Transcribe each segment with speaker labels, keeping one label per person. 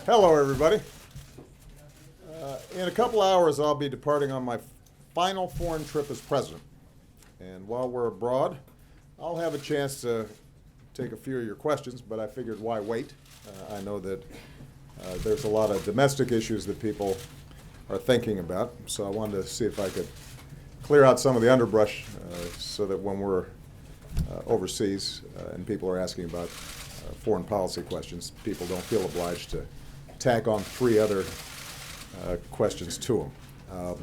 Speaker 1: Hello, everybody. In a couple hours, I'll be departing on my final foreign trip as president. And while we're abroad, I'll have a chance to take a few of your questions, but I figured why wait? I know that there's a lot of domestic issues that people are thinking about, so I wanted to see if I could clear out some of the underbrush so that when we're overseas and people are asking about foreign policy questions, people don't feel obliged to tack on three other questions to them.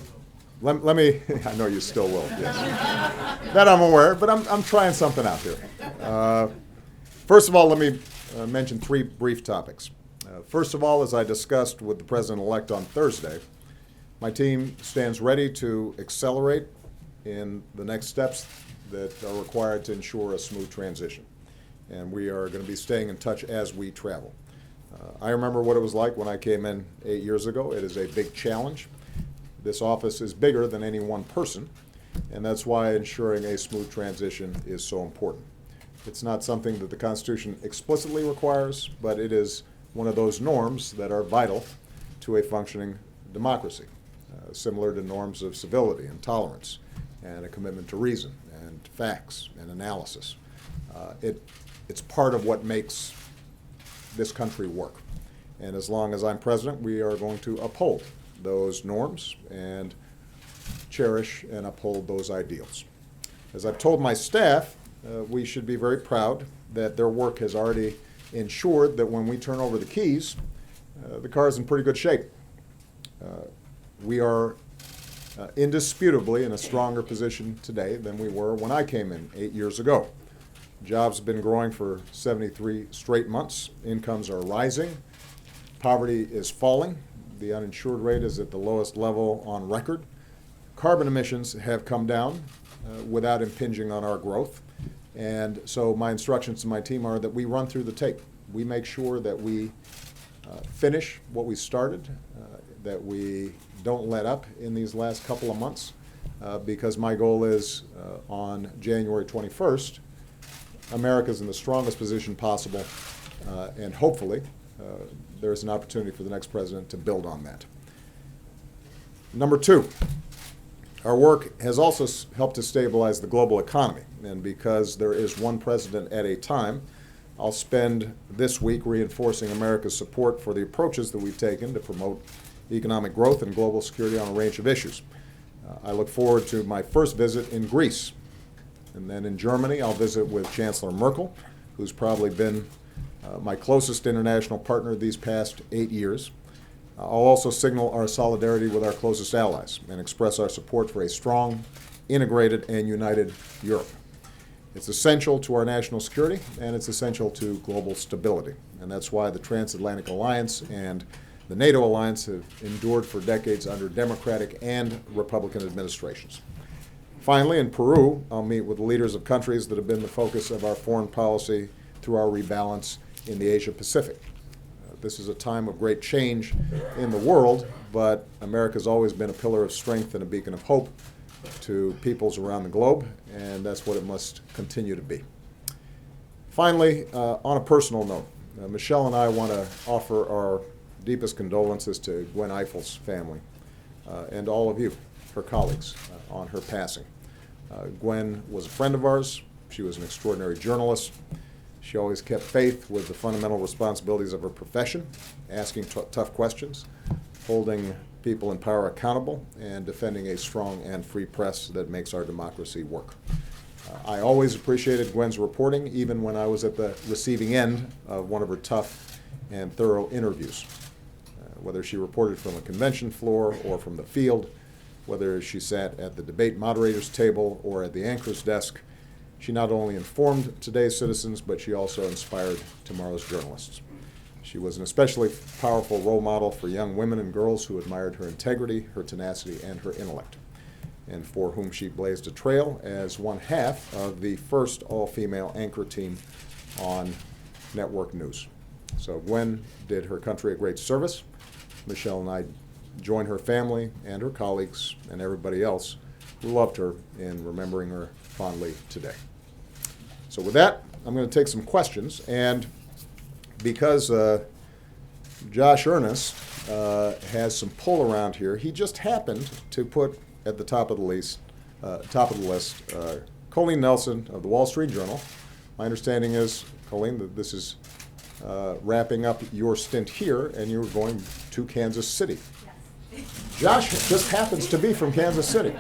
Speaker 1: Let me, I know you still will, yes. That I'm aware, but I'm trying something out here. First of all, let me mention three brief topics. First of all, as I discussed with the President-elect on Thursday, my team stands ready to accelerate in the next steps that are required to ensure a smooth transition. And we are going to be staying in touch as we travel. I remember what it was like when I came in 8 years ago. It is a big challenge. This office is bigger than any one person, and that's why ensuring a smooth transition is so important. It's not something that the Constitution explicitly requires, but it is one of those norms that are vital to a functioning democracy, similar to norms of civility and tolerance and a commitment to reason and facts and analysis. It's part of what makes this country work. And as long as I'm president, we are going to uphold those norms and cherish and uphold those ideals. As I've told my staff, we should be very proud that their work has already ensured that when we turn over the keys, the car is in pretty good shape. We are indisputably in a stronger position today than we were when I came in 8 years ago. Jobs have been growing for 73 straight months. Incomes are rising. Poverty is falling. The uninsured rate is at the lowest level on record. Carbon emissions have come down without impinging on our growth. And so my instructions to my team are that we run through the tape. We make sure that we finish what we started, that we don't let up in these last couple of months, because my goal is on January 21st, America's in the strongest position possible, and hopefully there's an opportunity for the next president to build on that. Number two, our work has also helped to stabilize the global economy, and because there is one president at a time, I'll spend this week reinforcing America's support for the approaches that we've taken to promote economic growth and global security on a range of issues. I look forward to my first visit in Greece. And then in Germany, I'll visit with Chancellor Merkel, who's probably been my closest international partner these past 8 years. I'll also signal our solidarity with our closest allies and express our support for a strong, integrated, and united Europe. It's essential to our national security, and it's essential to global stability. And that's why the Transatlantic Alliance and the NATO alliance have endured for decades under Democratic and Republican administrations. Finally, in Peru, I'll meet with the leaders of countries that have been the focus of our foreign policy through our rebalance in the Asia-Pacific. This is a time of great change in the world, but America's always been a pillar of strength and a beacon of hope to peoples around the globe, and that's what it must continue to be. Finally, on a personal note, Michelle and I want to offer our deepest condolences to Gwen Eiffel's family and all of you, her colleagues, on her passing. Gwen was a friend of ours. She was an extraordinary journalist. She always kept faith with the fundamental responsibilities of her profession, asking tough questions, holding people in power accountable, and defending a strong and free press that makes our democracy work. I always appreciated Gwen's reporting, even when I was at the receiving end of one of her tough and thorough interviews. Whether she reported from a convention floor or from the field, whether she sat at the debate moderator's table or at the anchor's desk, she not only informed today's citizens, but she also inspired tomorrow's journalists. She was an especially powerful role model for young women and girls who admired her integrity, her tenacity, and her intellect, and for whom she blazed a trail as one half of the first all-female anchor team on network news. So Gwen did her country a great service. Michelle and I join her family and her colleagues and everybody else who loved her in remembering her fondly today. So with that, I'm going to take some questions, and because Josh Earnest has some pull around here. He just happened to put at the top of the list, Colleen Nelson of the Wall Street Journal. My understanding is, Colleen, that this is wrapping up your stint here, and you're going to Kansas City. Yes. Josh just happens to be from Kansas City,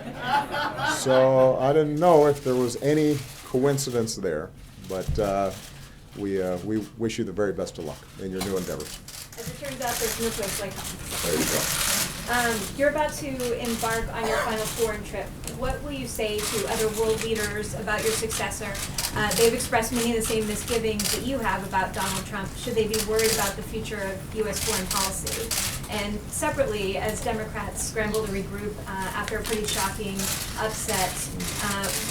Speaker 1: so I didn't know if there was any coincidence there, but we wish you the very best of luck in your new endeavors.
Speaker 2: As it turns out, there's no place like
Speaker 1: There you go.
Speaker 2: You're about to embark on your final foreign trip. What will you say to other world leaders about your successor? They've expressed many of the same misgivings that you have about Donald Trump. Should they be worried about the future of U.S. foreign policy? And separately, as Democrats scramble to regroup after a pretty shocking upset,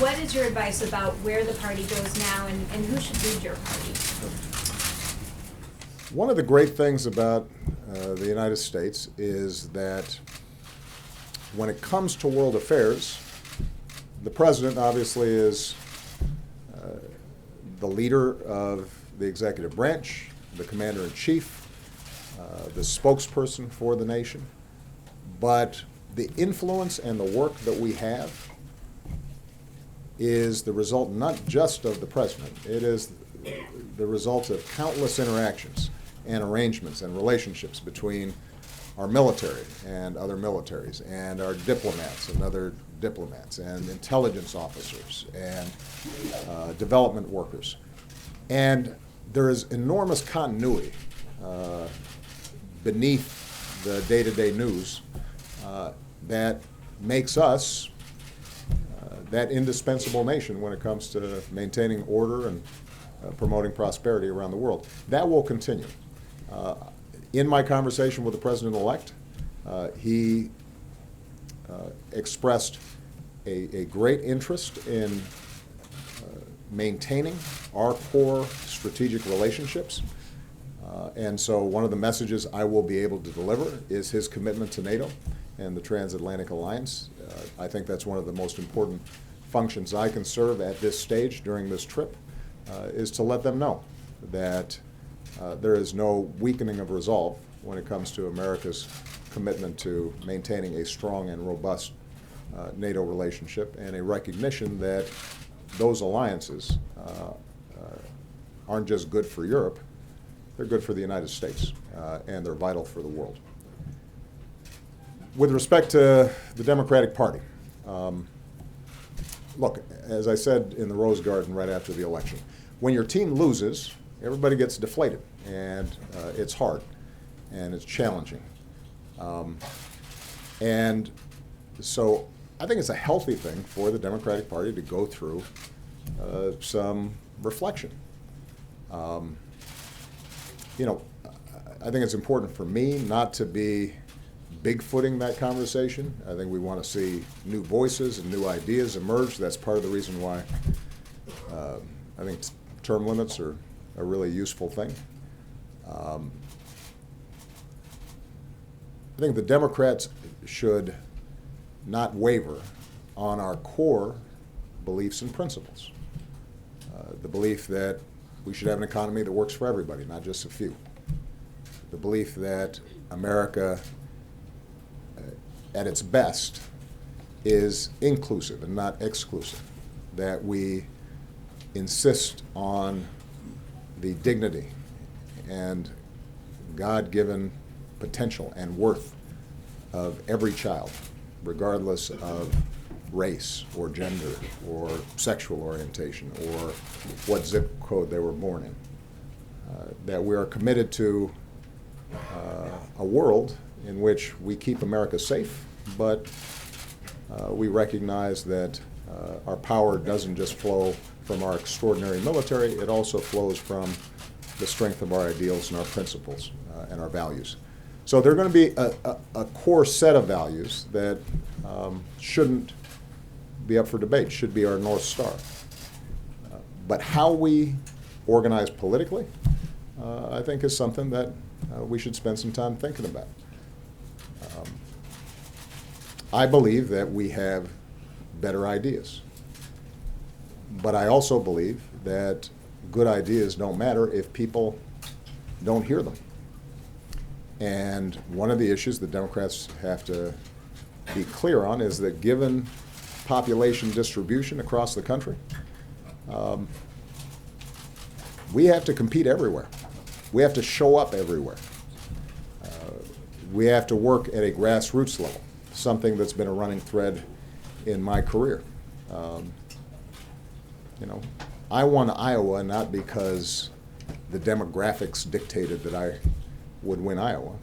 Speaker 2: what is your advice about where the party goes now and who should lead your party?
Speaker 1: One of the great things about the United States is that when it comes to world affairs, the president obviously is the leader of the executive branch, the commander-in-chief, the spokesperson for the nation. But the influence and the work that we have is the result not just of the president. It is the result of countless interactions and arrangements and relationships between our military and other militaries, and our diplomats and other diplomats, and intelligence officers, and development workers. And there is enormous continuity beneath the day-to-day news that makes us that indispensable nation when it comes to maintaining order and promoting prosperity around the world. That will continue. In my conversation with the president-elect, he expressed a great interest in maintaining our core strategic relationships. And so one of the messages I will be able to deliver is his commitment to NATO and the Transatlantic Alliance. I think that's one of the most important functions I can serve at this stage during this trip, is to let them know that there is no weakening of resolve when it comes to America's commitment to maintaining a strong and robust NATO relationship, and a recognition that those alliances aren't just good for Europe, they're good for the United States, and they're vital for the world. With respect to the Democratic Party, look, as I said in the Rose Garden right after the election, when your team loses, everybody gets deflated, and it's hard, and it's challenging. And so I think it's a healthy thing for the Democratic Party to go through some reflection. You know, I think it's important for me not to be bigfooting that conversation. I think we want to see new voices and new ideas emerge. That's part of the reason why I think term limits are a really useful thing. I think the Democrats should not waver on our core beliefs and principles. The belief that we should have an economy that works for everybody, not just a few. The belief that America, at its best, is inclusive and not exclusive. That we insist on the dignity and God-given potential and worth of every child, regardless of race or gender or sexual orientation or what zip code they were born in. That we are committed to a world in which we keep America safe, but we recognize that our power doesn't just flow from our extraordinary military, it also flows from the strength of our ideals and our principles and our values. So there are going to be a core set of values that shouldn't be up for debate, should be our North Star. But how we organize politically, I think, is something that we should spend some time thinking about. I believe that we have better ideas. But I also believe that good ideas don't matter if people don't hear them. And one of the issues that Democrats have to be clear on is that given population distribution across the country, we have to compete everywhere. We have to show up everywhere. We have to work at a grassroots level, something that's been a running thread in my career. You know, I won Iowa not because the demographics dictated that I would win Iowa.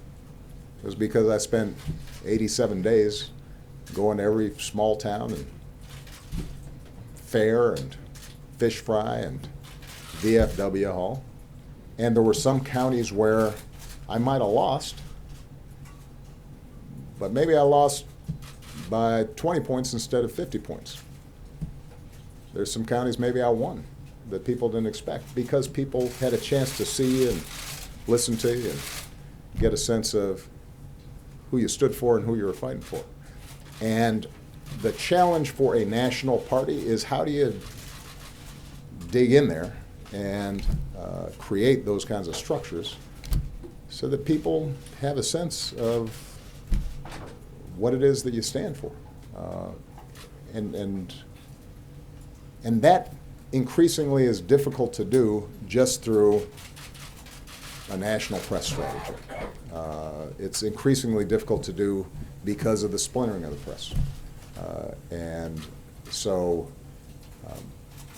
Speaker 1: It was because I spent 87 days going to every small town and fair and fish fry and VFW hall. And there were some counties where I might have lost, but maybe I lost by 20 points instead of 50 points. There's some counties maybe I won that people didn't expect because people had a chance to see you and listen to you and get a sense of who you stood for and who you were fighting for. And the challenge for a national party is how do you dig in there and create those kinds of structures so that people have a sense of what it is that you stand for. And that increasingly is difficult to do just through a national press strategy. It's increasingly difficult to do because of the splintering of the press. And so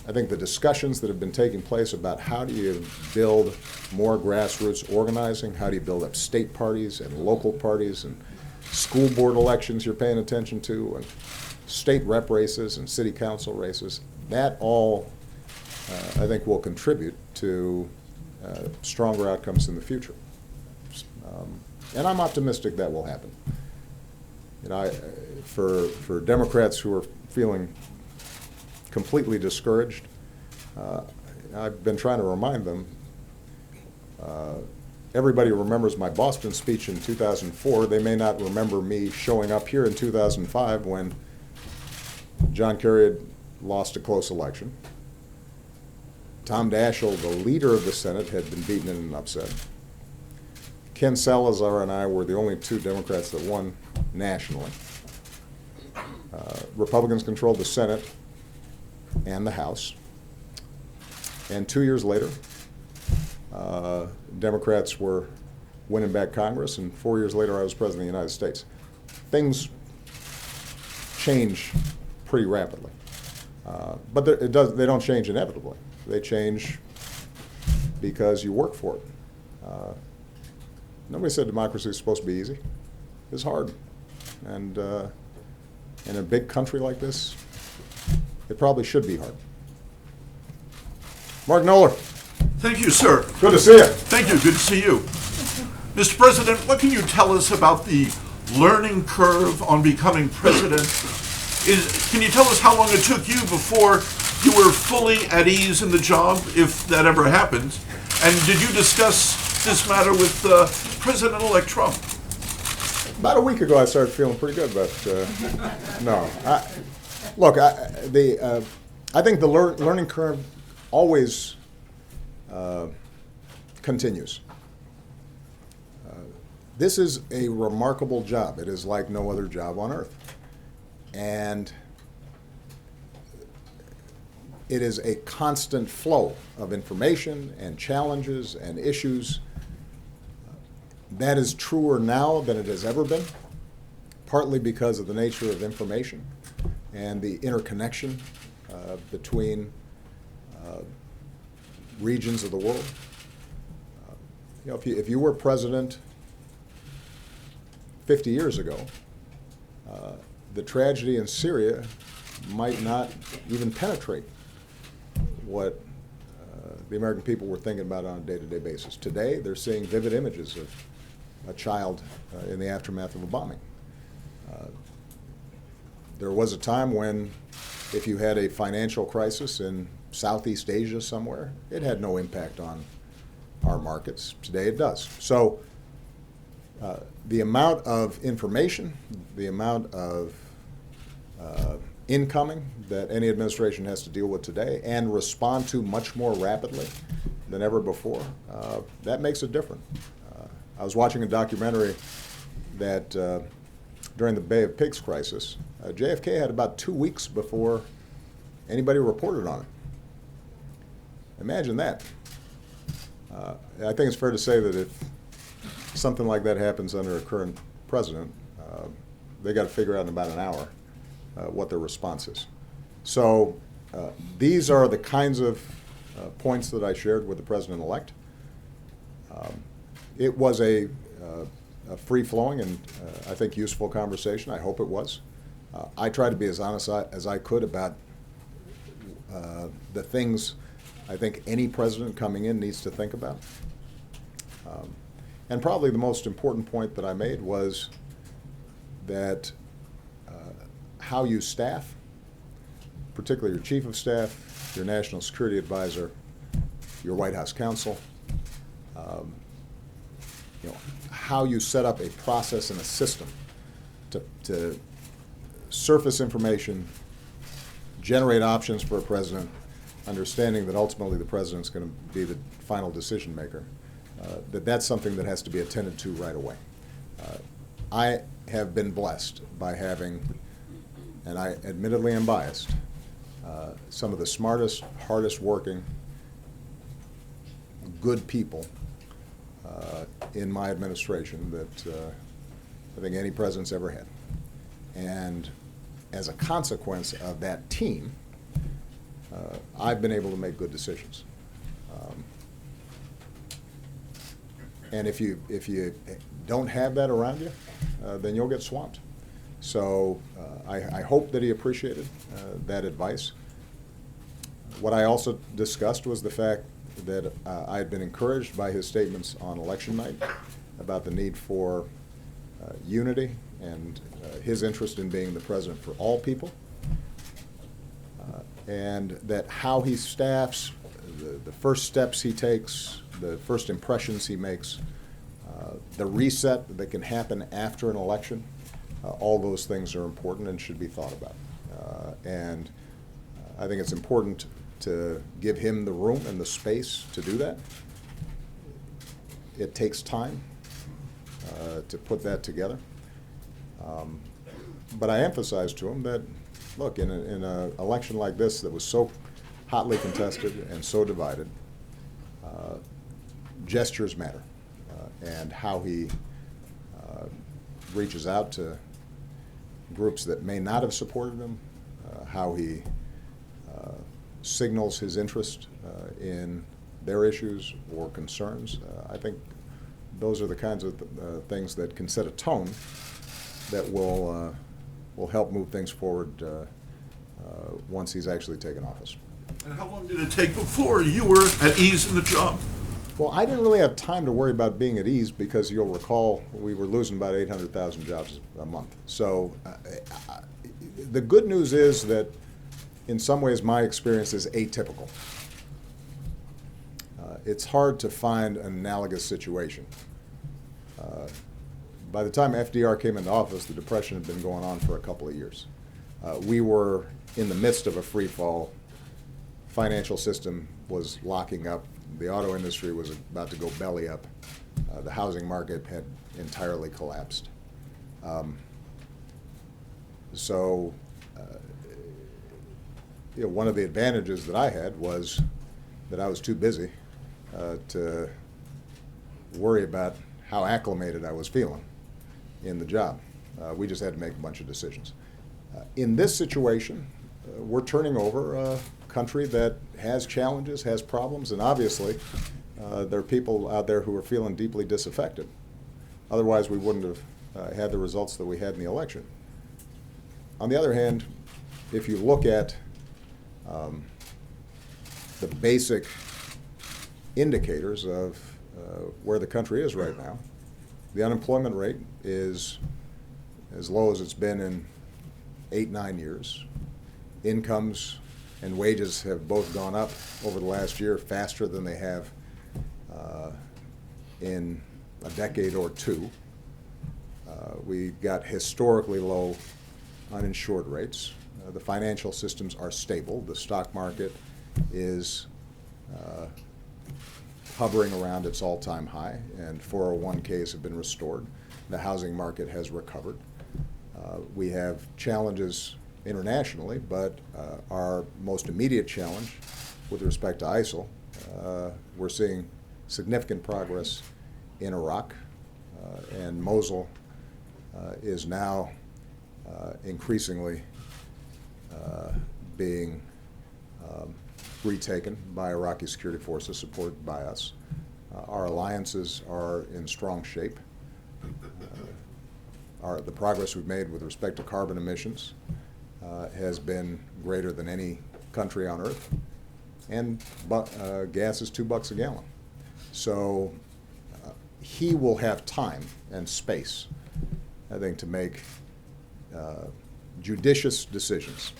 Speaker 1: I think the discussions that have been taking place about how do you build more grassroots organizing, how do you build up state parties and local parties and school board elections you're paying attention to, and state rep races and city council races, that all I think will contribute to stronger outcomes in the future. And I'm optimistic that will happen. You know, for Democrats who are feeling completely discouraged, I've been trying to remind them, everybody remembers my Boston speech in 2004. They may not remember me showing up here in 2005 when John Kerry had lost a close election. Tom Daschle, the leader of the Senate, had been beaten in an upset. Ken Salazar and I were the only two Democrats that won nationally. Republicans controlled the Senate and the House. And 2 years later, Democrats were winning back Congress, and 4 years later I was President of the United States. Things change pretty rapidly. But they don't change inevitably. They change because you work for it. Nobody said democracy is supposed to be easy. It's hard. And in a big country like this, it probably should be hard. Mark Knoller.
Speaker 3: Thank you, sir.
Speaker 1: Good to see you.
Speaker 3: Thank you. Good to see you. Mr. President, what can you tell us about the learning curve on becoming president? Can you tell us how long it took you before you were fully at ease in the job, if that ever happens? And did you discuss this matter with President-elect Trump?
Speaker 1: About a week ago, I started feeling pretty good, but no. I think the learning curve always continues. This is a remarkable job. It is like no other job on earth. And it is a constant flow of information and challenges and issues. That is truer now than it has ever been, partly because of the nature of information and the interconnection between regions of the world. You know, if you were president 50 years ago, the tragedy in Syria might not even penetrate what the American people were thinking about on a day-to-day basis. Today, they're seeing vivid images of a child in the aftermath of a bombing. There was a time when if you had a financial crisis in Southeast Asia somewhere, it had no impact on our markets. Today it does. So the amount of information, the amount of incoming that any administration has to deal with today and respond to much more rapidly than ever before, that makes it different. I was watching a documentary that during the Bay of Pigs crisis, JFK had about 2 weeks before anybody reported on it. Imagine that. I think it's fair to say that if something like that happens under a current president, they got to figure out in about an hour what their response is. So these are the kinds of points that I shared with the president-elect. It was a free-flowing and I think useful conversation. I hope it was. I tried to be as honest as I could about the things I think any president coming in needs to think about. And probably the most important point that I made was that how you staff, particularly your chief of staff, your national security advisor, your White House counsel, how you set up a process and a system to surface information, generate options for a president, understanding that ultimately the president's going to be the final decision maker, that's something that has to be attended to right away. I have been blessed by having, and I admittedly am biased, some of the smartest, hardest working, good people in my administration that I think any president's ever had. And as a consequence of that team, I've been able to make good decisions. And if you don't have that around you, then you'll get swamped. So I hope that he appreciated that advice. What I also discussed was the fact that I had been encouraged by his statements on election night about the need for unity and his interest in being the president for all people, and that how he staffs, the first steps he takes, the first impressions he makes, the reset that can happen after an election, all those things are important and should be thought about. And I think it's important to give him the room and the space to do that. It takes time to put that together. But I emphasized to him that, look, in an election like this that was so hotly contested and so divided, gestures matter. And how he reaches out to groups that may not have supported him, how he signals his interest in their issues or concerns. I think those are the kinds of things that can set a tone that will help move things forward once he's actually taken office.
Speaker 3: And how long did it take before you were at ease in the job?
Speaker 1: Well, I didn't really have time to worry about being at ease because you'll recall we were losing about 800,000 jobs a month. So the good news is that in some ways my experience is atypical. It's hard to find an analogous situation. By the time FDR came into office, the Depression had been going on for a couple of years. We were in the midst of a free fall. Financial system was locking up. The auto industry was about to go belly up. The housing market had entirely collapsed. So one of the advantages that I had was that I was too busy to worry about how acclimated I was feeling in the job. We just had to make a bunch of decisions. In this situation, we're turning over a country that has challenges, has problems, and obviously there are people out there who are feeling deeply disaffected. Otherwise, we wouldn't have had the results that we had in the election. On the other hand, if you look at the basic indicators of where the country is right now, the unemployment rate is as low as it's been in 8-9 years. Incomes and wages have both gone up over the last year faster than they have in a decade or two. We've got historically low uninsured rates. The financial systems are stable. The stock market is hovering around its all-time high, and 401ks have been restored. The housing market has recovered. We have challenges internationally, but our most immediate challenge with respect to ISIL, we're seeing significant progress in Iraq, and Mosul is now increasingly being retaken by Iraqi security forces supported by us. Our alliances are in strong shape. The progress we've made with respect to carbon emissions has been greater than any country on earth, and gas is $2 a gallon. So he will have time and space, I think, to make judicious decisions.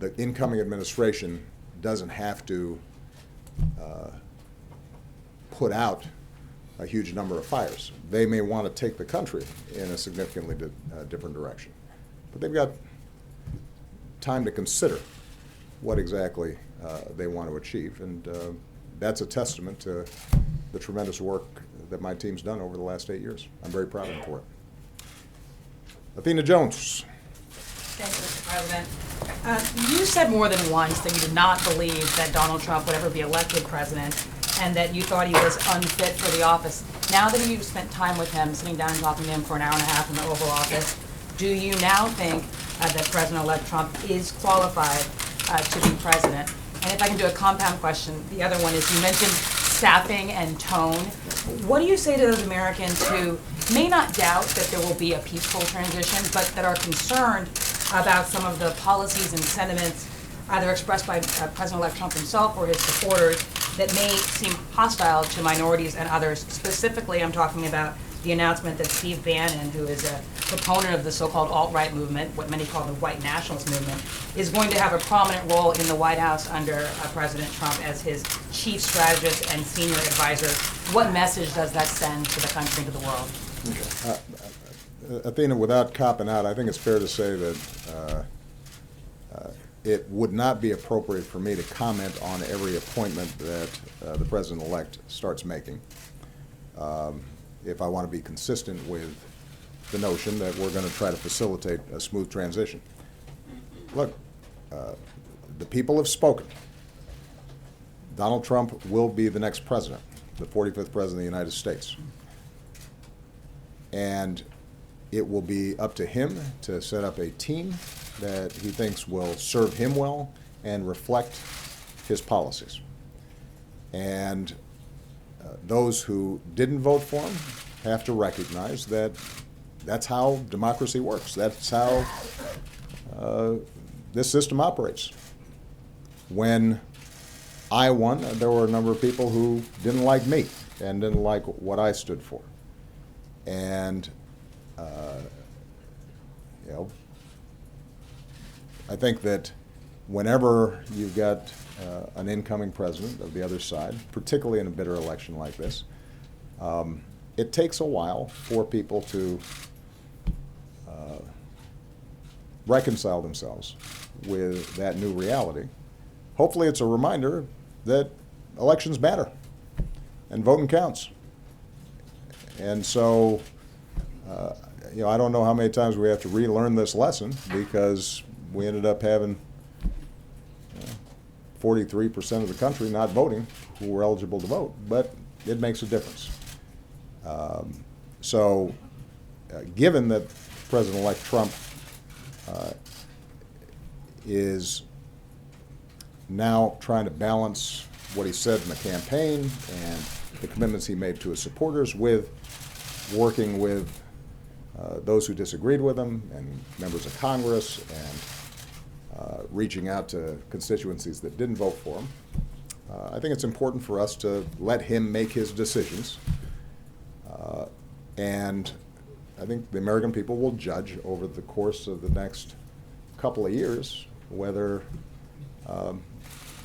Speaker 1: The incoming administration doesn't have to put out a huge number of fires. They may want to take the country in a significantly different direction. But they've got time to consider what exactly they want to achieve. And that's a testament to the tremendous work that my team's done over the last 8 years. I'm very proud of them for it. Athena Jones.
Speaker 4: Thank you, Mr. President. You said more than once that you did not believe that Donald Trump would ever be elected president and that you thought he was unfit for the office. Now that you've spent time with him, sitting down and talking to him for an hour and a half in the Oval Office, do you now think that President-elect Trump is qualified to be president? And if I can do a compound question, the other one is you mentioned staffing and tone. What do you say to those Americans who may not doubt that there will be a peaceful transition, but that are concerned about some of the policies and sentiments either expressed by President-elect Trump himself or his supporters that may seem hostile to minorities and others? Specifically, I'm talking about the announcement that Steve Bannon, who is a proponent of the so-called alt-right movement, what many call the white nationalist movement, is going to have a prominent role in the White House under President Trump as his chief strategist and senior advisor. What message does that send to the country and to the world?
Speaker 1: Athena, without copping out, I think it's fair to say that it would not be appropriate for me to comment on every appointment that the President-elect starts making if I want to be consistent with the notion that we're going to try to facilitate a smooth transition. Look, the people have spoken. Donald Trump will be the next president, the 45th president of the United States. And it will be up to him to set up a team that he thinks will serve him well and reflect his policies. And those who didn't vote for him have to recognize that that's how democracy works. That's how this system operates. When I won, there were a number of people who didn't like me and didn't like what I stood for. And you know, I think that whenever you've got an incoming president of the other side, particularly in a bitter election like this, it takes a while for people to reconcile themselves with that new reality. Hopefully it's a reminder that elections matter and voting counts. And so, you know, I don't know how many times we have to relearn this lesson, because we ended up having 43% of the country not voting who were eligible to vote, but it makes a difference. Given that President-elect Trump is now trying to balance what he said in the campaign and the commitments he made to his supporters with working with those who disagreed with him and members of Congress and reaching out to constituencies that didn't vote for him, I think it's important for us to let him make his decisions. And I think the American people will judge over the course of the next couple of years whether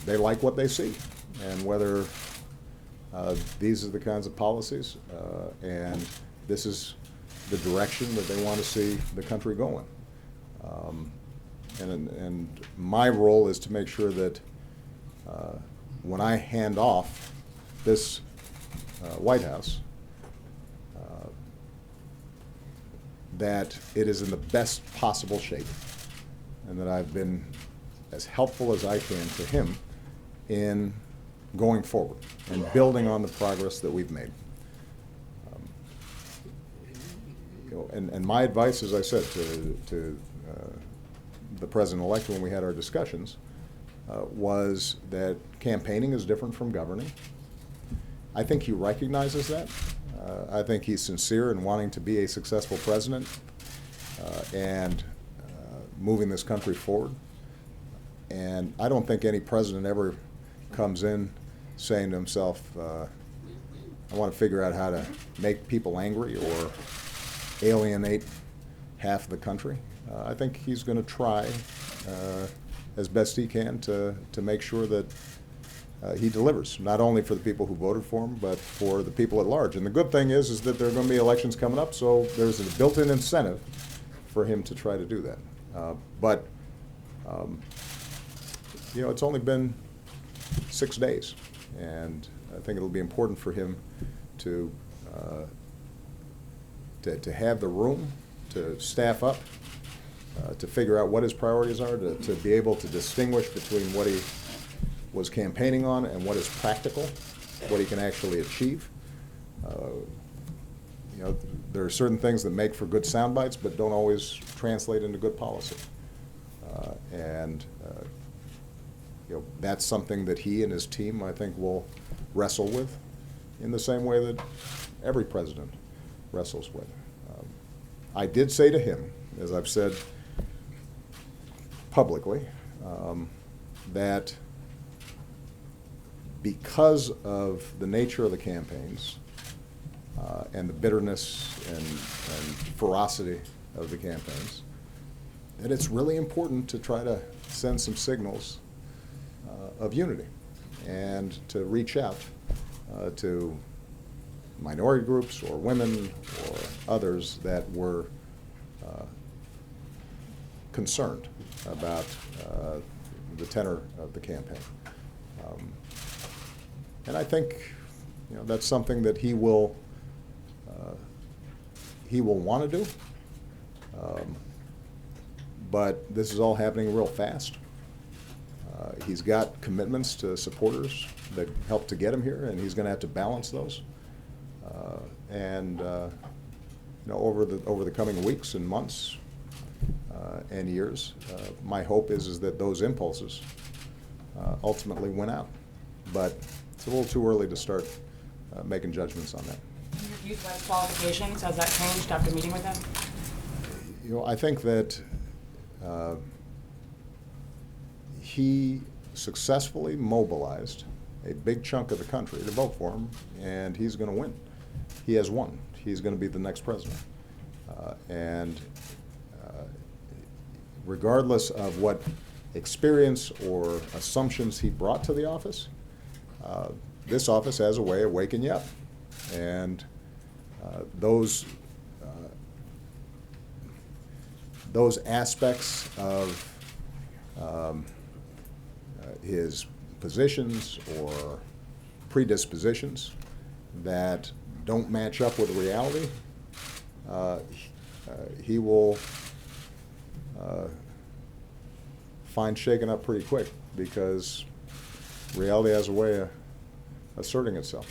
Speaker 1: they like what they see and whether these are the kinds of policies and this is the direction that they want to see the country going. And my role is to make sure that when I hand off this White House, that it is in the best possible shape, and that I've been as helpful as I can to him in going forward and building on the progress that we've made. And my advice, as I said, to the president-elect when we had our discussions, was that campaigning is different from governing. I think he recognizes that. I think he's sincere in wanting to be a successful president and moving this country forward. And I don't think any president ever comes in saying to himself, I want to figure out how to make people angry or alienate half the country. I think he's going to try as best he can to make sure that he delivers, not only for the people who voted for him, but for the people at large. And the good thing is that there are going to be elections coming up, so there's a built-in incentive for him to try to do that. But it's only been 6 days, and I think it'll be important for him to have the room to staff up, to figure out what his priorities are, to be able to distinguish between what he was campaigning on and what is practical, what he can actually achieve. There are certain things that make for good sound bites, but don't always translate into good policy. That's something that he and his team, I think, will wrestle with in the same way that every president wrestles with. I did say to him, as I've said publicly, that because of the nature of the campaigns and the bitterness and ferocity of the campaigns, that it's really important to try to send some signals of unity and to reach out to minority groups or women or others that were concerned about the tenor of the campaign. And I think that's something that he will want to do. But this is all happening real fast. He's got commitments to supporters that helped to get him here, and he's going to have to balance those. Over the coming weeks and months and years, my hope is that those impulses ultimately win out. But it's a little too early to start making judgments on that.
Speaker 4: Your youth led qualifications, has that changed after meeting with him?
Speaker 1: I think that he successfully mobilized a big chunk of the country to vote for him, and he's going to win. He has won. He's going to be the next president. Regardless of what experience or assumptions he brought to the office, this office has a way of waking you up. And those aspects of his positions or predispositions that don't match up with reality, he will find shaken up pretty quick, because reality has a way of asserting itself.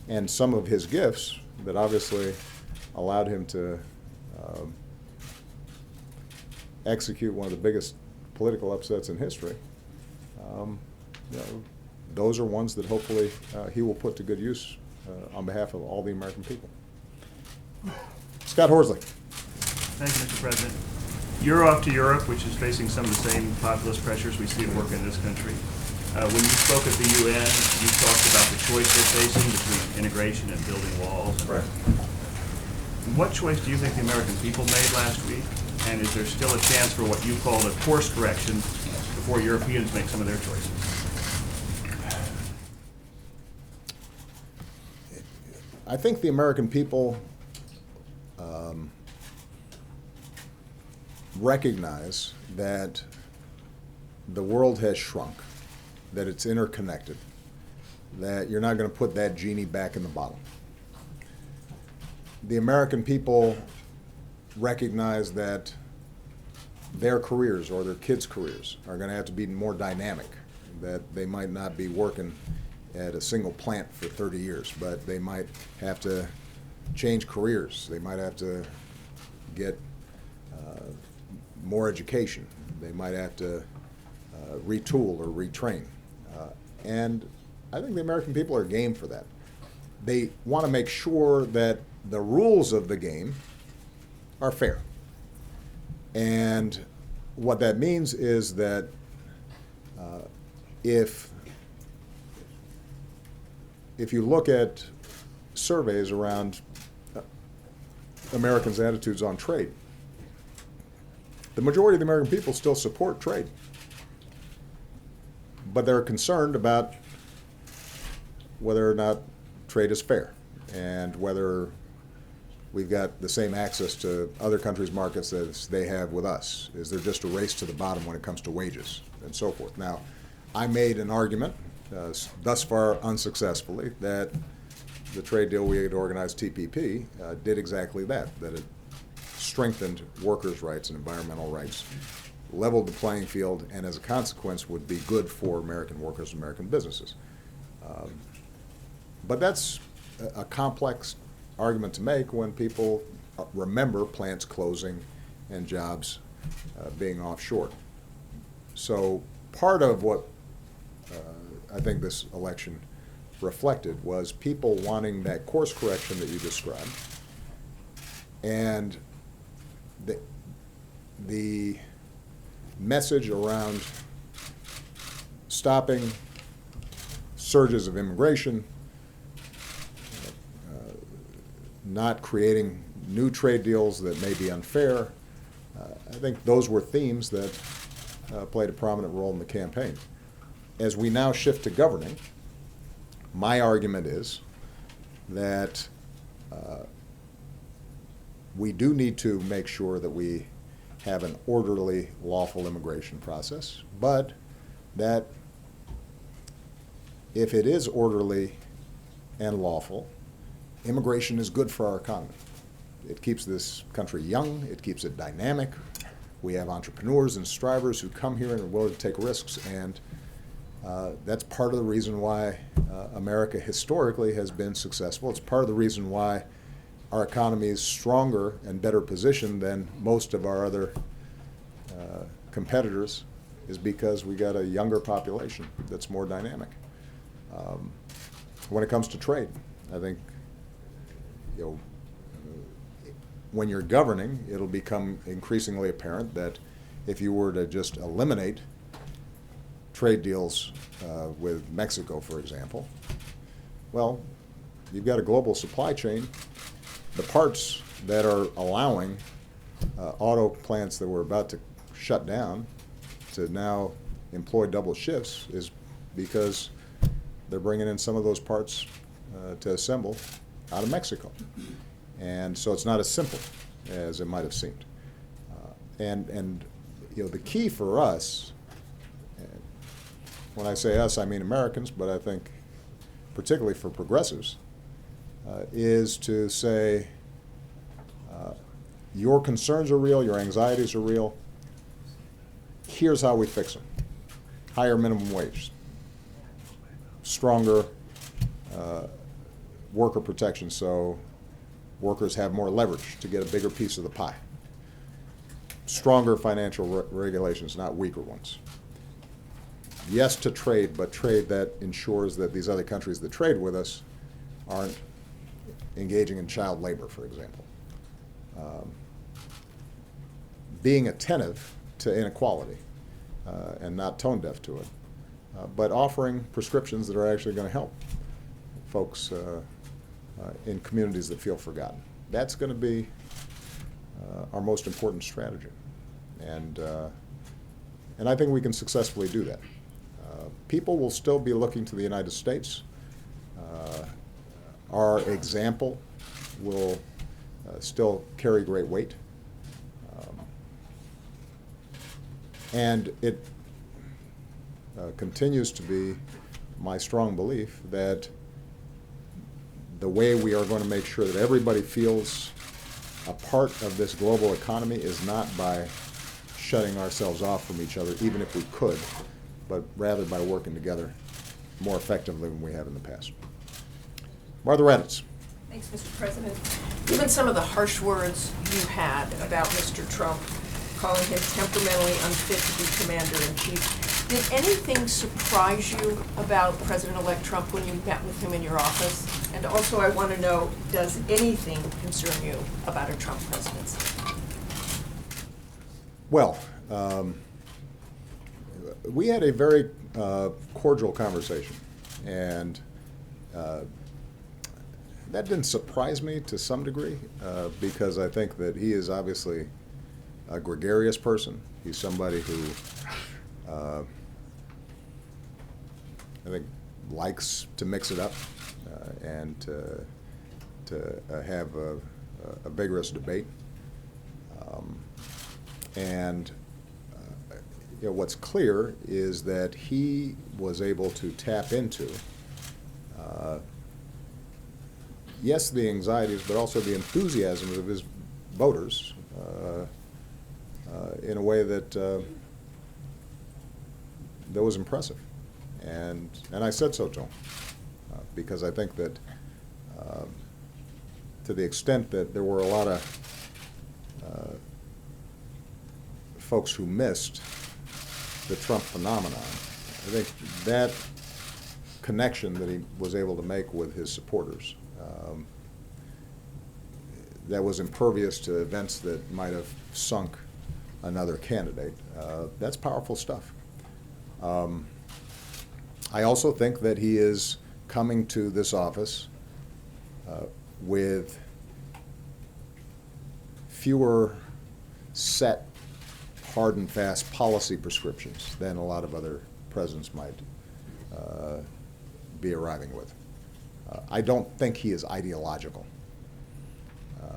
Speaker 1: And some of his gifts that obviously allowed him to execute one of the biggest political upsets in history, those are ones that hopefully he will put to good use on behalf of all the American people. Scott Horsley.
Speaker 5: Thank you, Mr. President. You're off to Europe, which is facing some of the same populist pressures we see at work in this country. When you spoke at the UN, you talked about the choice they're facing between integration and building walls.
Speaker 1: Right.
Speaker 5: What choice do you think the American people made last week? And is there still a chance for what you called a course correction before Europeans make some of their choices?
Speaker 1: I think the American people recognize that the world has shrunk that it's interconnected, that you're not going to put that genie back in the bottle. The American people recognize that their careers or their kids' careers are going to have to be more dynamic, that they might not be working at a single plant for 30 years, but they might have to change careers. They might have to get more education. They might have to retool or retrain. And I think the American people are game for that. They want to make sure that the rules of the game are fair. And what that means is that if you look at surveys around Americans' attitudes on trade, the majority of the American people still support trade. But they're concerned about whether or not trade is fair and whether we've got the same access to other countries' markets as they have with us. Is there just a race to the bottom when it comes to wages and so forth? Now, I made an argument, thus far unsuccessfully, that the trade deal we had organized, TPP, did exactly that it strengthened workers' rights and environmental rights, leveled the playing field, and as a consequence would be good for American workers and American businesses. But that's a complex argument to make when people remember plants closing and jobs being offshore. So part of what I think this election reflected was people wanting that course correction that you described, and the message around stopping surges of immigration, not creating new trade deals that may be unfair. I think those were themes that played a prominent role in the campaign. As we now shift to governing, my argument is that we do need to make sure that we have an orderly, lawful immigration process, but that if it is orderly and lawful, immigration is good for our economy. It keeps this country young, it keeps it dynamic. We have entrepreneurs and strivers who come here and are willing to take risks, and that's part of the reason why America historically has been successful. It's part of the reason why our economy is stronger and better positioned than most of our other competitors, is because we got a younger population that's more dynamic. When it comes to trade, I think, when you're governing, it'll become increasingly apparent that if you were to just eliminate trade deals with Mexico, for example, well, you've got a global supply chain. The parts that are allowing auto plants that were about to shut down to now employ double shifts is because they're bringing in some of those parts to assemble out of Mexico. And so it's not as simple as it might have seemed. And the key for us, when I say us, I mean Americans, but I think particularly for progressives, is to say your concerns are real, your anxieties are real. Here's how we fix them. Higher minimum wage, stronger worker protection so workers have more leverage to get a bigger piece of the pie. Stronger financial regulations, not weaker ones. Yes to trade, but trade that ensures that these other countries that trade with us aren't engaging in child labor, for example. Being attentive to inequality and not tone deaf to it, but offering prescriptions that are actually going to help folks in communities that feel forgotten. That's going to be our most important strategy. And I think we can successfully do that. People will still be looking to the United States. Our example will still carry great weight. And continues to be my strong belief that the way we are going to make sure that everybody feels a part of this global economy is not by shutting ourselves off from each other, even if we could, but rather by working together more effectively than we have in the past. Martha Raddatz.
Speaker 6: Thanks, Mr. President. Given some of the harsh words you had about Mr. Trump, calling him temperamentally unfit to be commander-in-chief, did anything surprise you about President-elect Trump when you met with him in your office? And also, I want to know, does anything concern you about a Trump presidency?
Speaker 1: Well, we had a very cordial conversation, and that didn't surprise me to some degree, because I think that he is obviously a gregarious person. He's somebody who I think likes to mix it up and to have a vigorous debate. And what's clear is that he was able to tap into, yes, the anxieties, but also the enthusiasm of his voters in a way that that was impressive. And I said so to him, because I think that to the extent that there were a lot of folks who missed the Trump phenomenon, I think that connection that he was able to make with his supporters that was impervious to events that might have sunk another candidate, that's powerful stuff. I also think that he is coming to this office with fewer set, hard and fast policy prescriptions than a lot of other presidents might be arriving with. I don't think he is ideological.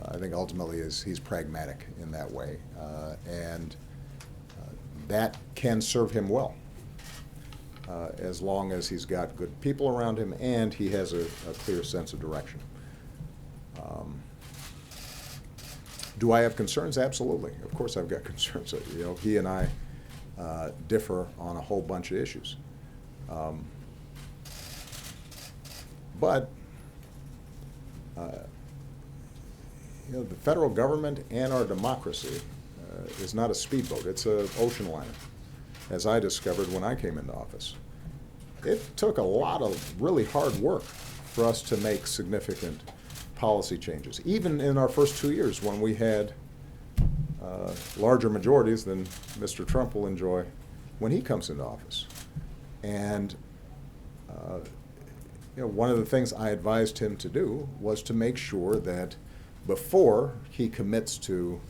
Speaker 1: I think ultimately he's pragmatic in that way, and that can serve him well. As long as he's got good people around him and he has a clear sense of direction. Do I have concerns? Absolutely. Of course I've got concerns. He and I differ on a whole bunch of issues. But the federal government and our democracy is not a speedboat. It's an ocean liner, as I discovered when I came into office. It took a lot of really hard work for us to make significant policy changes, even in our first 2 years when we had larger majorities than Mr. Trump will enjoy when he comes into office. And one of the things I advised him to do was to make sure that before he commits to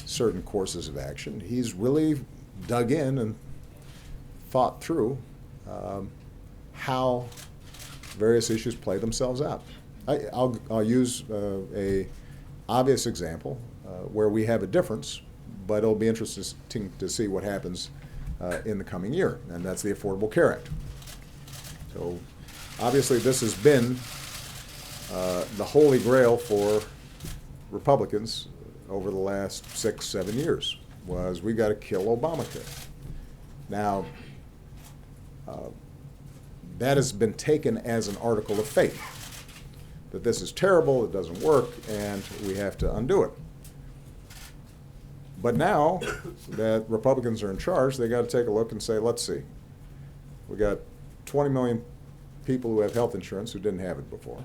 Speaker 1: certain courses of action, he's really dug in and thought through how various issues play themselves out. I'll use a obvious example where we have a difference, but it'll be interesting to see what happens in the coming year, and that's the Affordable Care Act. So obviously this has been the holy grail for Republicans over the last 6-7 years, was we got to kill Obamacare. Now, that has been taken as an article of faith, that this is terrible, it doesn't work, and we have to undo it. But now that Republicans are in charge, they got to take a look and say, let's see, we got 20 million people who have health insurance who didn't have it before.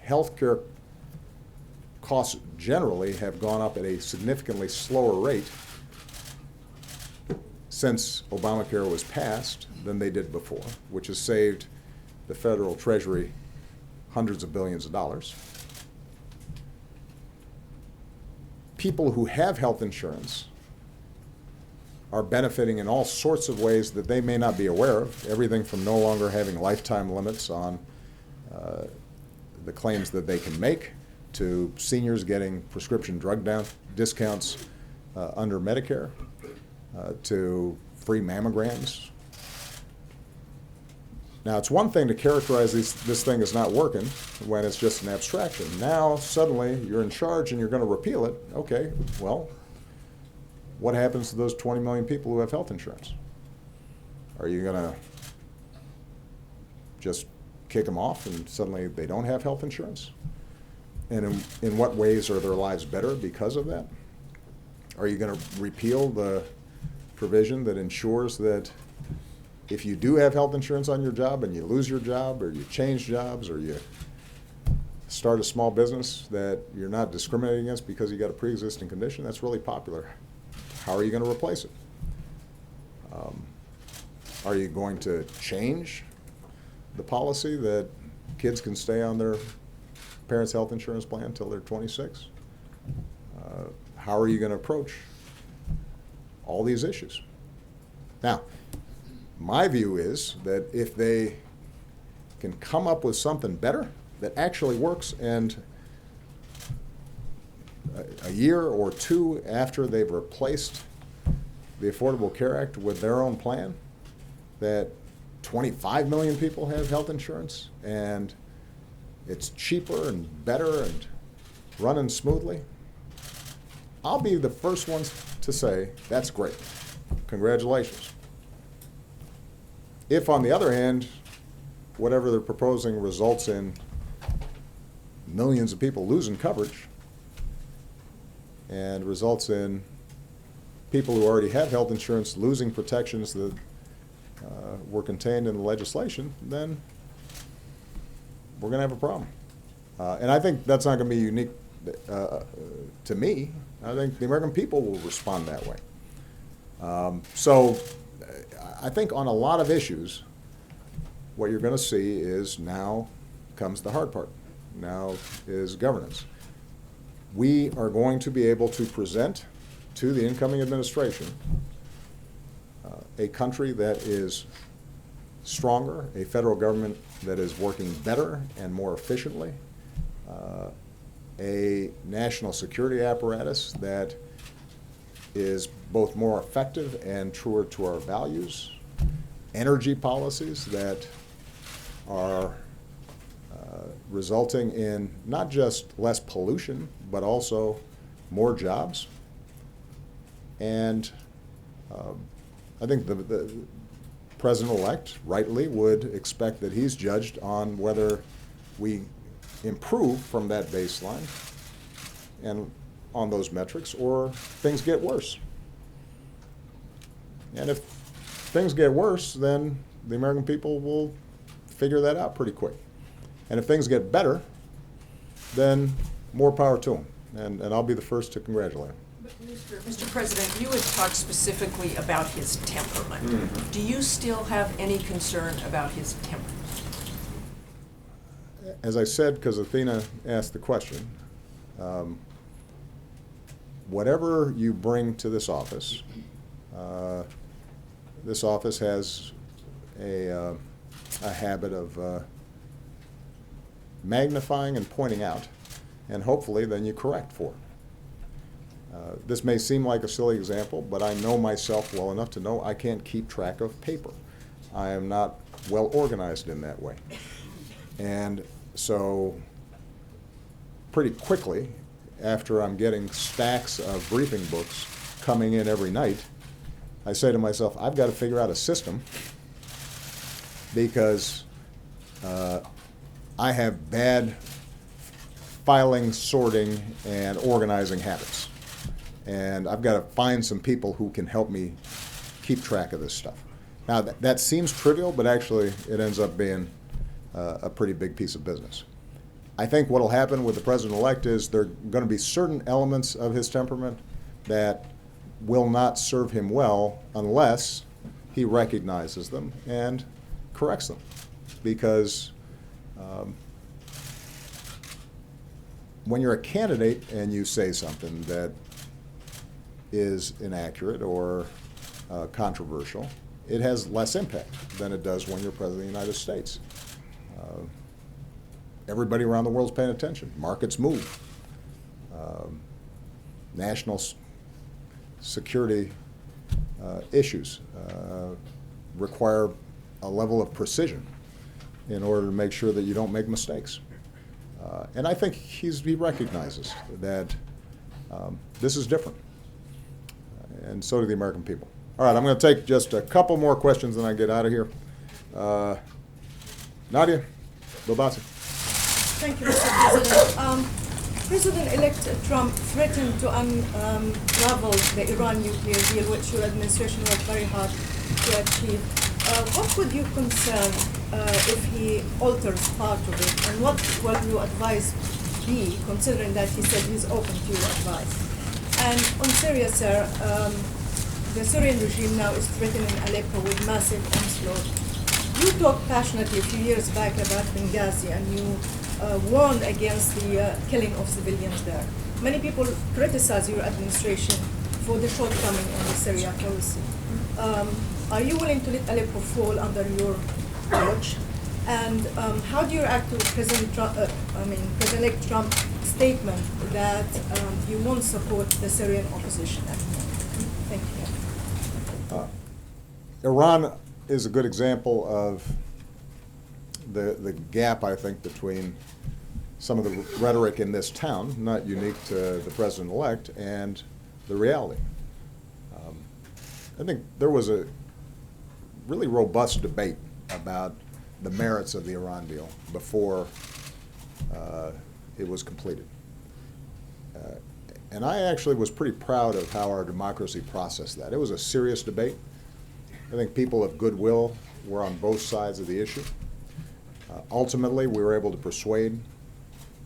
Speaker 1: Healthcare costs generally have gone up at a significantly slower rate since Obamacare was passed than they did before, which has saved the federal treasury hundreds of billions of dollars. People who have health insurance are benefiting in all sorts of ways that they may not be aware of, everything from no longer having lifetime limits on the claims that they can make, to seniors getting prescription drug discounts under Medicare, to free mammograms. Now, it's one thing to characterize this thing as not working when it's just an abstraction. Now, suddenly, you're in charge and you're going to repeal it. Okay, well, what happens to those 20 million people who have health insurance? Are you going to just kick them off and suddenly they don't have health insurance? And in what ways are their lives better because of that? Are you going to repeal the provision that ensures that if you do have health insurance on your job and you lose your job or you change jobs or you start a small business, that you're not discriminated against because you got a pre-existing condition? That's really popular. How are you going to replace it? Are you going to change the policy that kids can stay on their parents' health insurance plan until they're 26? How are you going to approach all these issues? Now, my view is that if they can come up with something better that actually works, and a year or two after they've replaced the Affordable Care Act with their own plan, that 25 million people have health insurance and it's cheaper and better and running smoothly, I'll be the first ones to say, that's great. Congratulations. If, on the other hand, whatever they're proposing results in millions of people losing coverage and results in people who already have health insurance losing protections that were contained in the legislation, then we're going to have a problem. And I think that's not going to be unique to me. I think the American people will respond that way. So I think on a lot of issues, what you're going to see is now comes the hard part. Now is governance. We are going to be able to present to the incoming administration a country that is stronger, a federal government that is working better and more efficiently, a national security apparatus that is both more effective and truer to our values, energy policies that are resulting in not just less pollution, but also more jobs. And I think the president-elect rightly would expect that he's judged on whether we improve from that baseline and on those metrics, or things get worse. And if things get worse, then the American people will figure that out pretty quick. And if things get better, then more power to them. And I'll be the first to congratulate him.
Speaker 6: Mr. President, you had talked specifically about his temperament. Mm-hmm. Do you still have any concern about his temperament?
Speaker 1: As I said, because Athena asked the question, whatever you bring to this office has a habit of magnifying and pointing out, and hopefully then you correct for it. This may seem like a silly example, but I know myself well enough to know I can't keep track of paper. I am not well organized in that way. And so pretty quickly, after I'm getting stacks of briefing books coming in every night, I say to myself, I've got to figure out a system, because I have bad filing, sorting, and organizing habits. And I've got to find some people who can help me keep track of this stuff. Now, that seems trivial, but actually it ends up being a pretty big piece of business. I think what will happen with the president-elect is there are going to be certain elements of his temperament that will not serve him well unless he recognizes them and corrects them. Because when you're a candidate and you say something that is inaccurate or controversial, it has less impact than it does when you're President of the United States. Everybody around the world's paying attention. Markets move. National security issues require a level of precision in order to make sure that you don't make mistakes. And I think he recognizes that this is different, and so do the American people. All right, I'm going to take just a couple more questions and I get out of here. Nadia Bobasi.
Speaker 7: Thank you, Mr. President. President-elect Trump threatened to unravel the Iran nuclear deal, which your administration worked very hard to achieve. What would your concern if he alters part of it, and what will your advice be, considering that he said he's open to your advice? And on Syria, sir, the Syrian regime now is threatening Aleppo with massive onslaught. You talked passionately a few years back about Benghazi, and you warned against the killing of civilians there. Many people criticize your administration for the shortcoming in the Syria policy. Are you willing to let Aleppo fall under your watch? And how do you react to President-elect Trump's statement that you won't support the Syrian opposition anymore? Thank you.
Speaker 1: Iran is a good example of the gap, I think, between some of the rhetoric in this town, not unique to the president-elect, and the reality. I think there was a really robust debate about the merits of the Iran deal before it was completed. And I actually was pretty proud of how our democracy processed that. It was a serious debate. I think people of goodwill were on both sides of the issue. Ultimately, we were able to persuade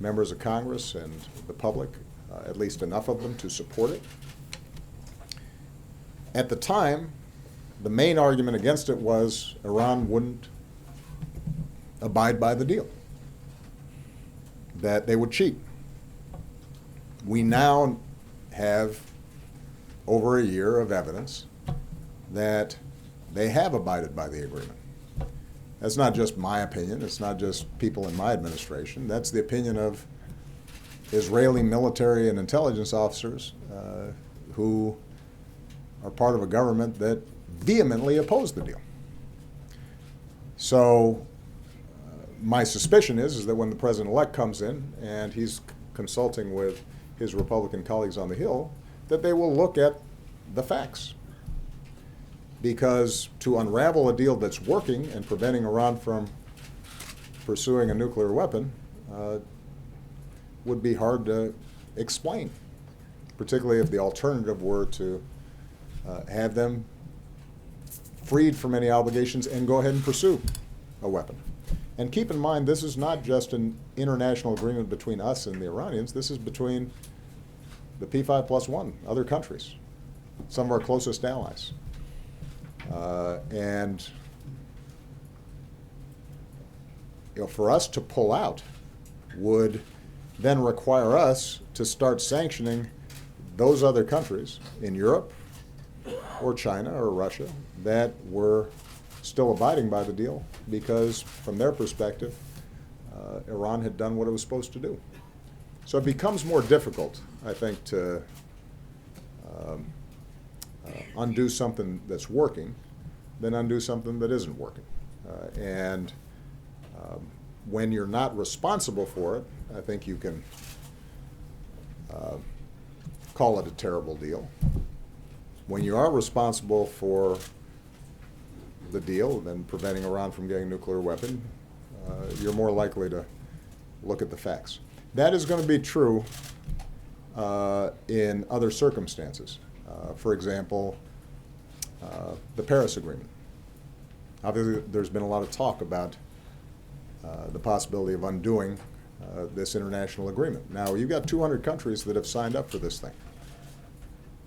Speaker 1: members of Congress and the public, at least enough of them, to support it. At the time, the main argument against it was Iran wouldn't abide by the deal, that they would cheat. We now have over a year of evidence that they have abided by the agreement. That's not just my opinion. It's not just people in my administration. That's the opinion of Israeli military and intelligence officers who are part of a government that vehemently opposed the deal. So my suspicion is that when the president-elect comes in and he's consulting with his Republican colleagues on the Hill, that they will look at the facts. Because to unravel a deal that's working and preventing Iran from pursuing a nuclear weapon would be hard to explain, particularly if the alternative were to have them freed from any obligations and go ahead and pursue a weapon. And keep in mind, this is not just an international agreement between us and the Iranians. This is between the P5+1, other countries, some of our closest allies. And for us to pull out would then require us to start sanctioning those other countries in Europe or China or Russia that were still abiding by the deal because, from their perspective, Iran had done what it was supposed to do. So it becomes more difficult, I think, to undo something that's working than undo something that isn't working. And when you're not responsible for it, I think you can call it a terrible deal. When you are responsible for the deal and preventing Iran from getting a nuclear weapon, you're more likely to look at the facts. That is going to be true in other circumstances. For example, the Paris Agreement. Obviously, there's been a lot of talk about the possibility of undoing this international agreement. Now, you've got 200 countries that have signed up for this thing.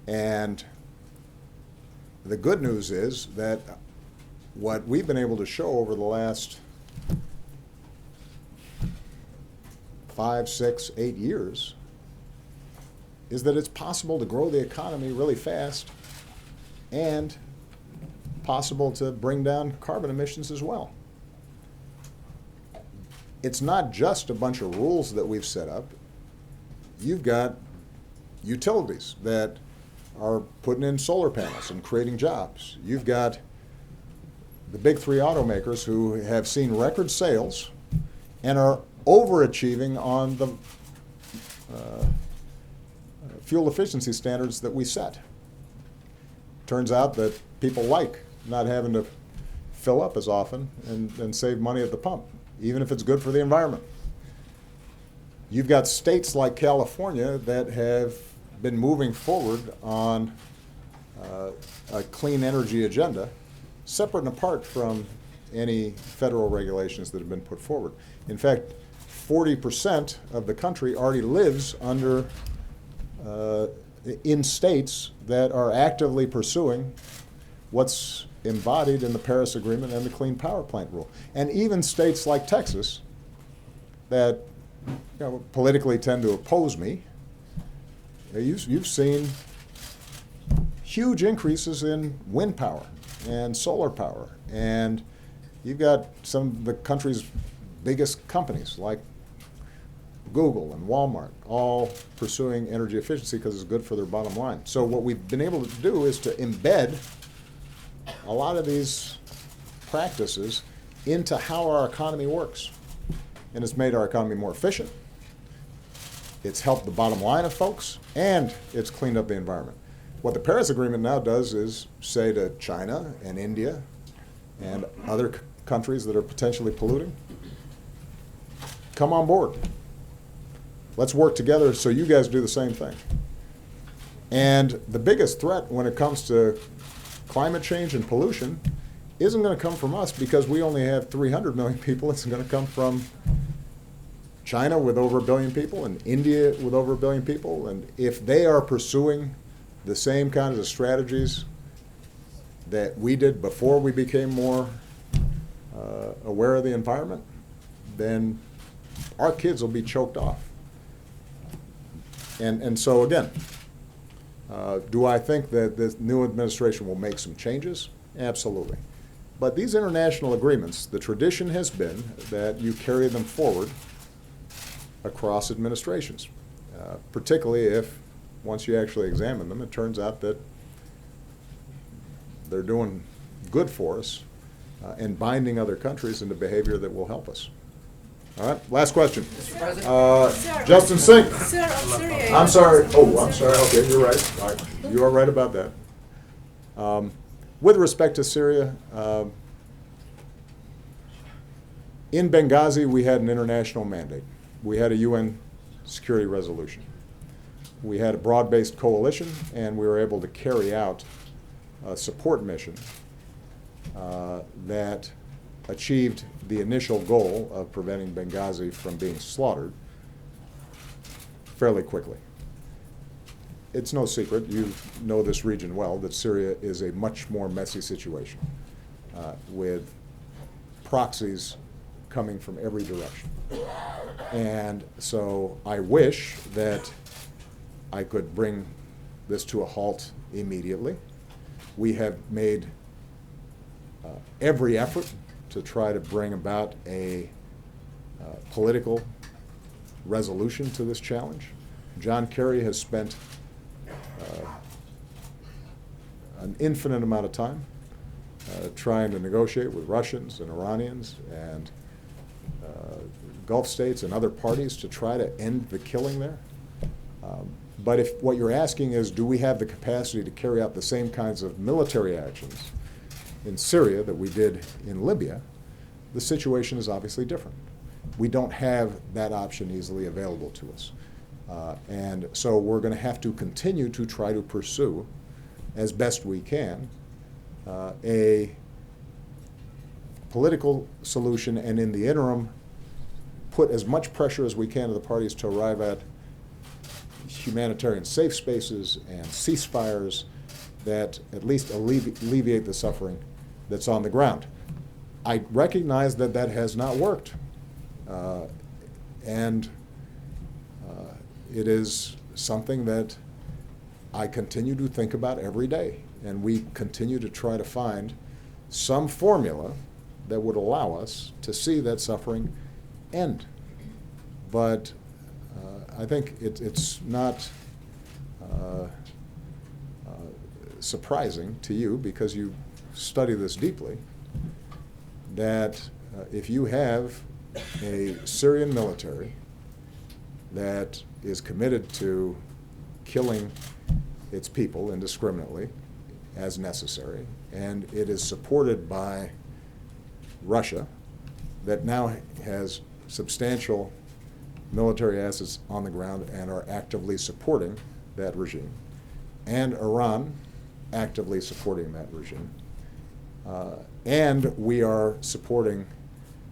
Speaker 1: And the good news is that what we've been able to show over the last 5, 6, 8 years is that it's possible to grow the economy really fast and possible to bring down carbon emissions as well. It's not just a bunch of rules that we've set up. You've got utilities that are putting in solar panels and creating jobs. You've got the big three automakers who have seen record sales and are overachieving on the fuel efficiency standards that we set. Turns out that people like not having to fill up as often and save money at the pump, even if it's good for the environment. You've got states like California that have been moving forward on a clean energy agenda, separate and apart from any federal regulations that have been put forward. In fact, 40% of the country already lives under in states that are actively pursuing what's embodied in the Paris Agreement and the Clean Power Plant Rule. And even states like Texas that politically tend to oppose me, you've seen huge increases in wind power and solar power. And you've got some of the country's biggest companies like Google and Walmart all pursuing energy efficiency because it's good for their bottom line. So what we've been able to do is to embed a lot of these practices into how our economy works. And it's made our economy more efficient. It's helped the bottom line of folks, and it's cleaned up the environment. What the Paris Agreement now does is say to China and India and other countries that are potentially polluting, come on board. Let's work together so you guys do the same thing. And the biggest threat when it comes to climate change and pollution isn't going to come from us because we only have 300 million people. It's going to come from China with over 1 billion people and India with over 1 billion people. And if they are pursuing the same kinds of strategies that we did before we became more aware of the environment, then our kids will be choked off. And so again, do I think that this new administration will make some changes? Absolutely. But these international agreements, the tradition has been that you carry them forward across administrations, particularly if, once you actually examine them, it turns out that they're doing good for us and binding other countries into behavior that will help us. All right, last question. Justin Singh.
Speaker 7: Sir, on Syria.
Speaker 1: I'm sorry. Oh, I'm sorry. Okay, you're right. All right. You are right about that. With respect to Syria, in Benghazi, we had an international mandate. We had a UN security resolution. We had a broad-based coalition, and we were able to carry out a support mission that achieved the initial goal of preventing Benghazi from being slaughtered fairly quickly. It's no secret, you know this region well, that Syria is a much more messy situation with proxies coming from every direction. And so I wish that I could bring this to a halt immediately. We have made every effort to try to bring about a political resolution to this challenge. John Kerry has spent an infinite amount of time trying to negotiate with Russians and Iranians and Gulf states and other parties to try to end the killing there. But if what you're asking is, do we have the capacity to carry out the same kinds of military actions in Syria that we did in Libya, the situation is obviously different. We don't have that option easily available to us. And so we're going to have to continue to try to pursue, as best we can, a political solution, and in the interim, put as much pressure as we can to the parties to arrive at humanitarian safe spaces and ceasefires that at least alleviate the suffering that's on the ground. I recognize that that has not worked, and it is something that I continue to think about every day, and we continue to try to find some formula that would allow us to see that suffering end. But I think it's not surprising to you, because you study this deeply, that if you have a Syrian military that is committed to killing its people indiscriminately as necessary, and it is supported by Russia, that now has substantial military assets on the ground and are actively supporting that regime, and Iran actively supporting that regime, and we are supporting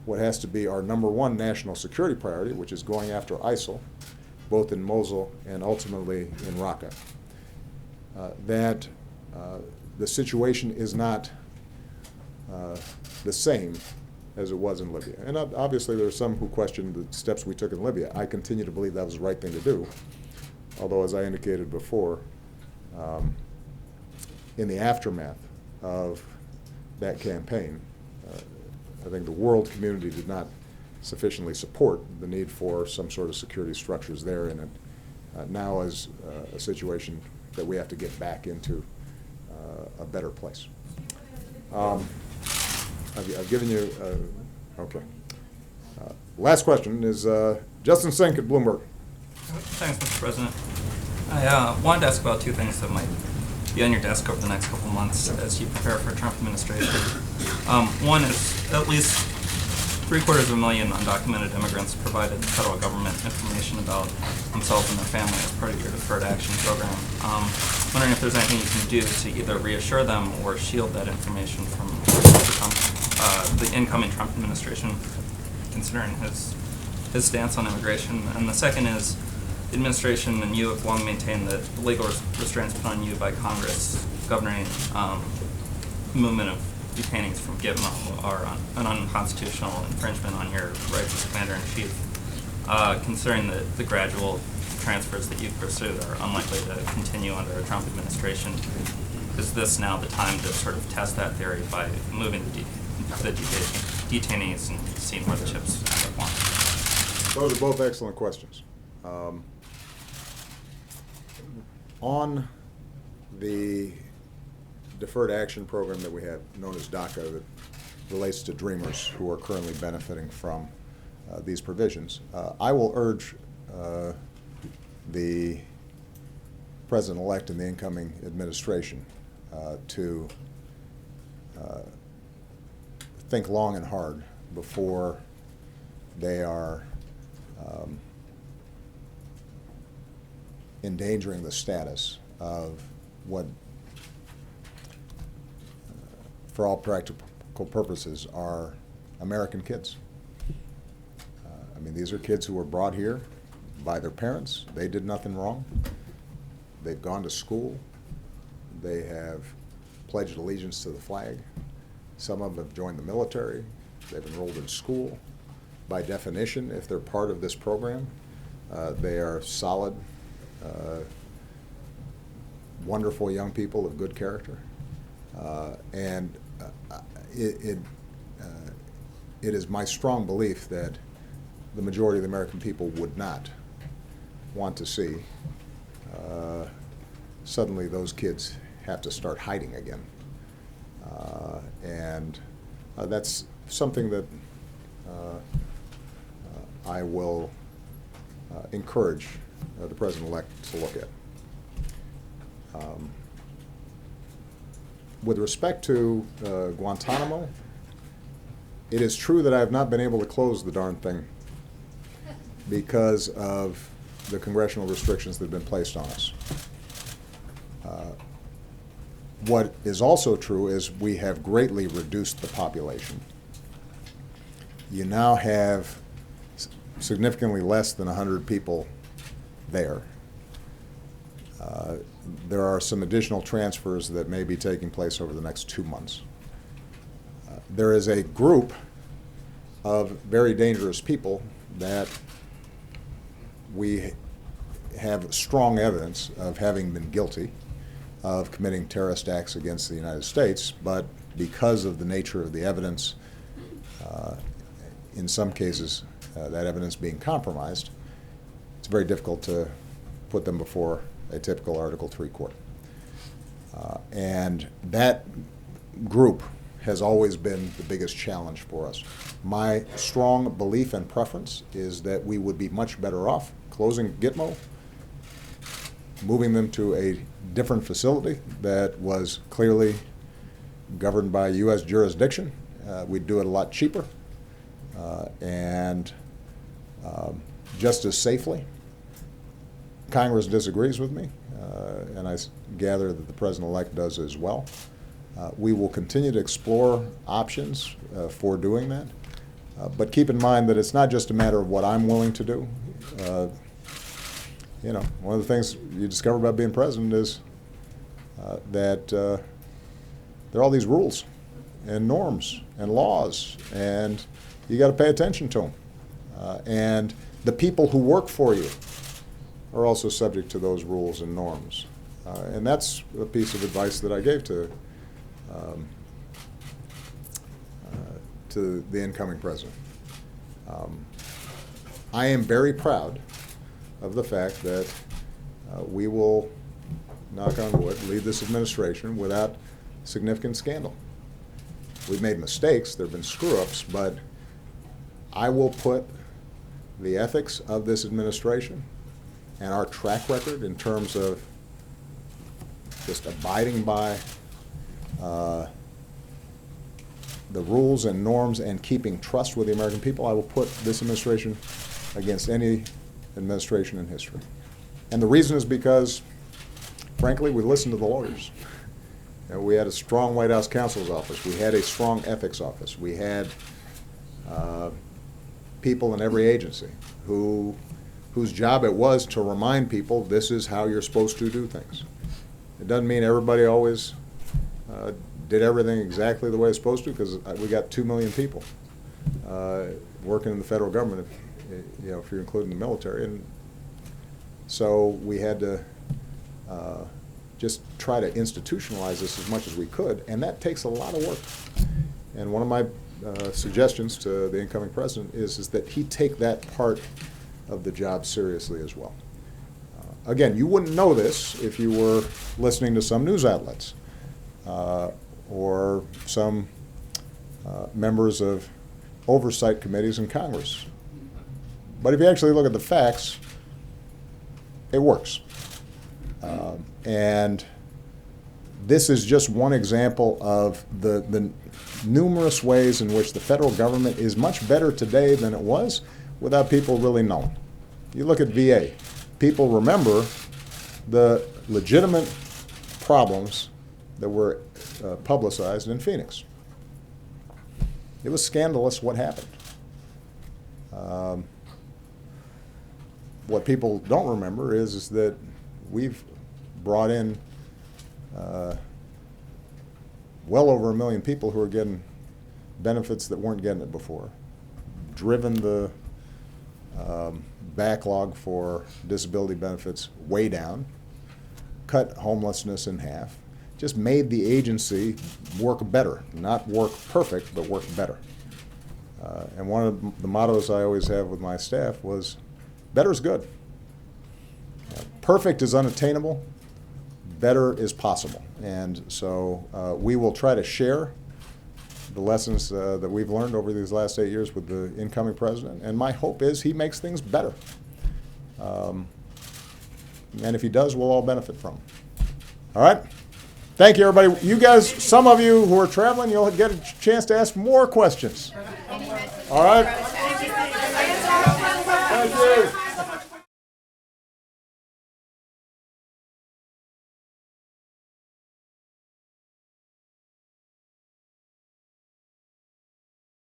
Speaker 1: what has to be our #1 national security priority, which is going after ISIL, both in Mosul and ultimately in Raqqa, that the situation is not the same as it was in Libya. And obviously there are some who question the steps we took in Libya. I continue to believe that was the right thing to do, although, as I indicated before, in the aftermath of that campaign, I think the world community did not sufficiently support the need for some sort of security structures there, and it now is a situation that we have to get back into a better place. I've given you, okay. Last question is Justin Sink at Bloomberg.
Speaker 8: Thanks, Mr. President. I wanted to ask about two things that might be on your desk over the next couple of months as you prepare for a Trump administration. One is at least 750,000 undocumented immigrants provided the federal government information about themselves and their family as part of your deferred action program. Wondering if there's anything you can do to either reassure them or shield that information from the incoming Trump administration, considering his stance on immigration. And the second is, the administration and you have long maintained that the legal restraints put on you by Congress governing movement of detainees from Gitmo are an unconstitutional infringement on your rights as Commander-in-Chief. Considering that the gradual transfers that you've pursued are unlikely to continue under a Trump administration, is this now the time to sort of test that theory by moving the detainees and seeing where the chips end up lying?
Speaker 1: Those are both excellent questions. On the deferred action program that we have, known as DACA, that relates to Dreamers who are currently benefiting from these provisions, I will urge the President-elect and the incoming administration to think long and hard before they are endangering the status of what, for all practical purposes, are American kids. I mean, these are kids who were brought here by their parents. They did nothing wrong. They've gone to school. They have pledged allegiance to the flag. Some of them have joined the military. They've enrolled in school. By definition, if they're part of this program, they are solid, wonderful young people of good character. And it is my strong belief that the majority of the American people would not want to see suddenly those kids have to start hiding again. And that's something that I will encourage the President-elect to look at. With respect to Guantanamo, it is true that I have not been able to close the darn thing because of the congressional restrictions that have been placed on us. What is also true is we have greatly reduced the population. You now have significantly less than 100 people there. There are some additional transfers that may be taking place over the next 2 months. There is a group of very dangerous people that we have strong evidence of having been guilty of committing terrorist acts against the United States, but because of the nature of the evidence, in some cases, that evidence being compromised, it's very difficult to put them before a typical Article III court. And that group has always been the biggest challenge for us. My strong belief and preference is that we would be much better off closing Gitmo, moving them to a different facility that was clearly governed by U.S. jurisdiction. We'd do it a lot cheaper and just as safely. Congress disagrees with me, and I gather that the President-elect does as well. We will continue to explore options for doing that. But keep in mind that it's not just a matter of what I'm willing to do. You know, one of the things you discover about being president is that there are all these rules and norms and laws, and you got to pay attention to them. And the people who work for you are also subject to those rules and norms. And that's a piece of advice that I gave to the incoming president. I am very proud of the fact that we will, knock on wood, lead this administration without significant scandal. We've made mistakes, there have been screw-ups, but I will put the ethics of this administration and our track record in terms of just abiding by the rules and norms and keeping trust with the American people, I will put this administration against any administration in history. And the reason is because, frankly, we listened to the lawyers. You know, we had a strong White House counsel's office. We had a strong ethics office. We had people in every agency whose job it was to remind people this is how you're supposed to do things. It doesn't mean everybody always did everything exactly the way it's supposed to, because we got 2 million people working in the federal government, if you're including the military. And so we had to just try to institutionalize this as much as we could, and that takes a lot of work. And one of my suggestions to the incoming president is that he take that part of the job seriously as well. Again, you wouldn't know this if you were listening to some news outlets or some members of oversight committees in Congress. But if you actually look at the facts, it works. And this is just one example of the numerous ways in which the federal government is much better today than it was without people really knowing. You look at VA. People remember the legitimate problems that were publicized in Phoenix. It was scandalous what happened. What people don't remember is that we've brought in well over 1 million people who are getting benefits that weren't getting it before, driven the backlog for disability benefits way down, cut homelessness in half, just made the agency work better. Not work perfect, but work better. And one of the mottos I always have with my staff was, better is good. Perfect is unattainable, better is possible. And so we will try to share the lessons that we've learned over these last 8 years with the incoming president. And my hope is he makes things better. And if he does, we'll all benefit from it. All right? Thank you, everybody. You guys, some of you who are traveling, you'll get a chance to ask more questions. All right?